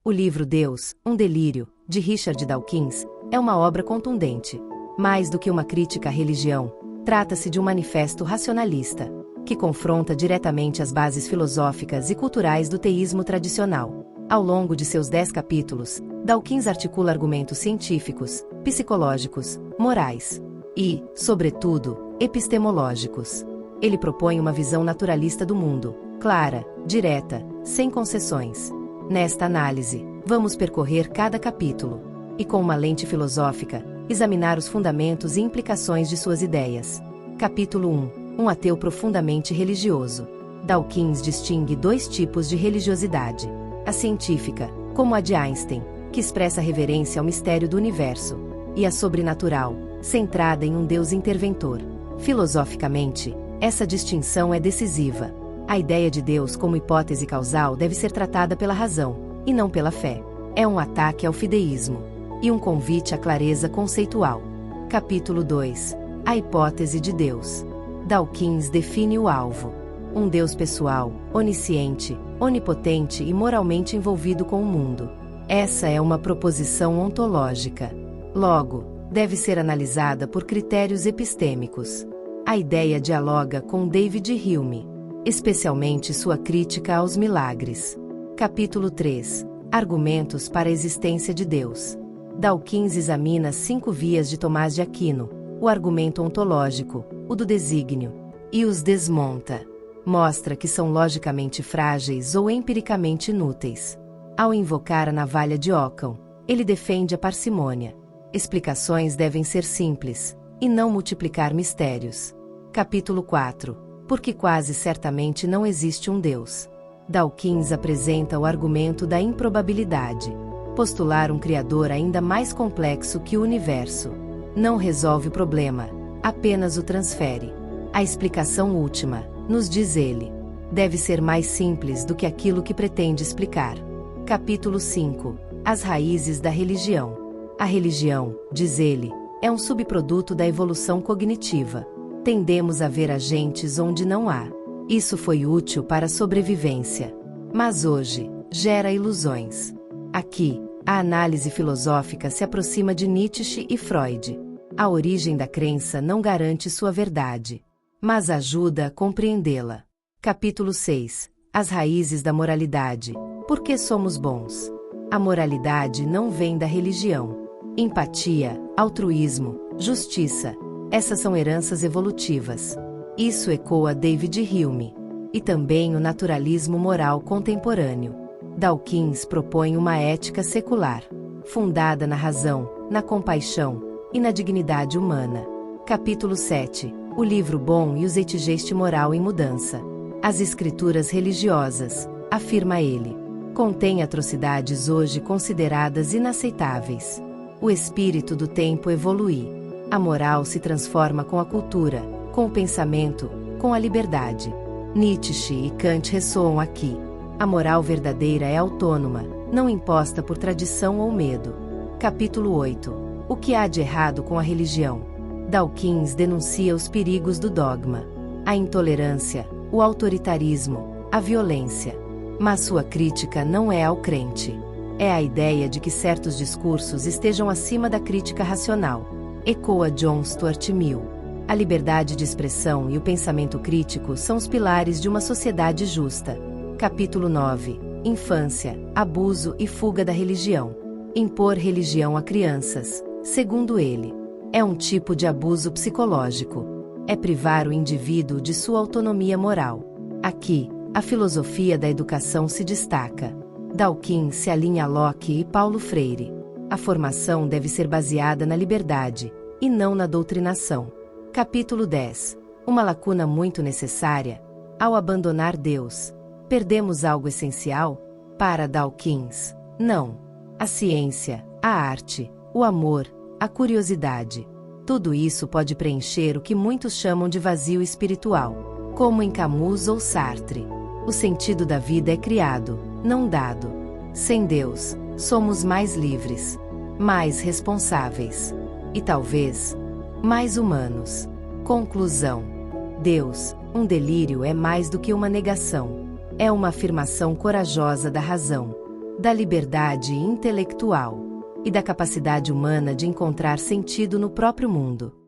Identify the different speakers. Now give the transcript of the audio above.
Speaker 1: O livro Deus, um Delírio, de Richard Dawkins, é uma obra contundente. Mais do que uma crítica à religião, trata-se de um manifesto racionalista, que confronta diretamente as bases filosóficas e culturais do teísmo tradicional. Ao longo de seus 10 capítulos, Dawkins articula argumentos científicos, psicológicos, morais e, sobretudo, epistemológicos. Ele propõe uma visão naturalista do mundo, clara, direta, sem concessões. Nesta análise, vamos percorrer cada capítulo e, com uma lente filosófica, examinar os fundamentos e implicações de suas ideias. Capítulo 1. Um ateu profundamente religioso. Dawkins distingue dois tipos de religiosidade. A científica, como a de Einstein, que expressa reverência ao mistério do universo, e a sobrenatural, centrada em um Deus interventor. Filosoficamente, essa distinção é decisiva. A ideia de Deus como hipótese causal deve ser tratada pela razão, e não pela fé. É um ataque ao fideísmo e um convite à clareza conceitual. Capítulo 2. A hipótese de Deus. Dawkins define o alvo. Um Deus pessoal, onisciente, onipotente e moralmente envolvido com o mundo. Essa é uma proposição ontológica. Logo, deve ser analisada por critérios epistêmicos. A ideia dialoga com David Hume, especialmente sua crítica aos milagres. Capítulo 3. Argumentos para a existência de Deus. Dawkins examina 5 vias de Tomás de Aquino, o argumento ontológico, o do desígnio, e os desmonta. Mostra que são logicamente frágeis ou empiricamente inúteis. Ao invocar a navalha de Occam, ele defende a parcimônia. Explicações devem ser simples, e não multiplicar mistérios. Capítulo 4. Porque quase certamente não existe um Deus. Dawkins apresenta o argumento da improbabilidade. Postular um Criador ainda mais complexo que o universo não resolve o problema, apenas o transfere. A explicação última, nos diz ele, deve ser mais simples do que aquilo que pretende explicar. Capítulo 5. As raízes da religião. A religião, diz ele, é um subproduto da evolução cognitiva. Tendemos a ver agentes onde não há. Isso foi útil para a sobrevivência. Mas hoje, gera ilusões. Aqui, a análise filosófica se aproxima de Nietzsche e Freud. A origem da crença não garante sua verdade, mas ajuda a compreendê-la. Capítulo 6. As raízes da moralidade. Por que somos bons? A moralidade não vem da religião. Empatia, altruísmo, justiça. Essas são heranças evolutivas. Isso ecoa David Hume. E também o naturalismo moral contemporâneo. Dawkins propõe uma ética secular, fundada na razão, na compaixão e na dignidade humana. Capítulo 7. O livro bom e o zeitgeist moral em mudança. As escrituras religiosas, afirma ele, contêm atrocidades hoje consideradas inaceitáveis. O espírito do tempo evolui. A moral se transforma com a cultura, com o pensamento, com a liberdade. Nietzsche e Kant ressoam aqui. A moral verdadeira é autônoma, não imposta por tradição ou medo. Capítulo 8. O que há de errado com a religião? Dawkins denuncia os perigos do dogma, a intolerância, o autoritarismo, a violência. Mas sua crítica não é ao crente. É a ideia de que certos discursos estejam acima da crítica racional. Ecoa John Stuart Mill. A liberdade de expressão e o pensamento crítico são os pilares de uma sociedade justa. Capítulo 9. Infância, abuso e fuga da religião. Impor religião a crianças, segundo ele, é um tipo de abuso psicológico. É privar o indivíduo de sua autonomia moral. Aqui, a filosofia da educação se destaca. Dawkins se alinha a Locke e Paulo Freire. A formação deve ser baseada na liberdade, e não na doutrinação. Capítulo 10. Uma lacuna muito necessária. Ao abandonar Deus, perdemos algo essencial? Para Dawkins, não. A ciência, a arte, o amor, a curiosidade. Tudo isso pode preencher o que muitos chamam de vazio espiritual, como em Camus ou Sartre. O sentido da vida é criado, não dado. Sem Deus, somos mais livres, mais responsáveis e talvez mais humanos. Conclusão. Deus, um delírio é mais do que uma negação. É uma afirmação corajosa da razão. da liberdade intelectual e da capacidade humana de encontrar sentido no próprio mundo.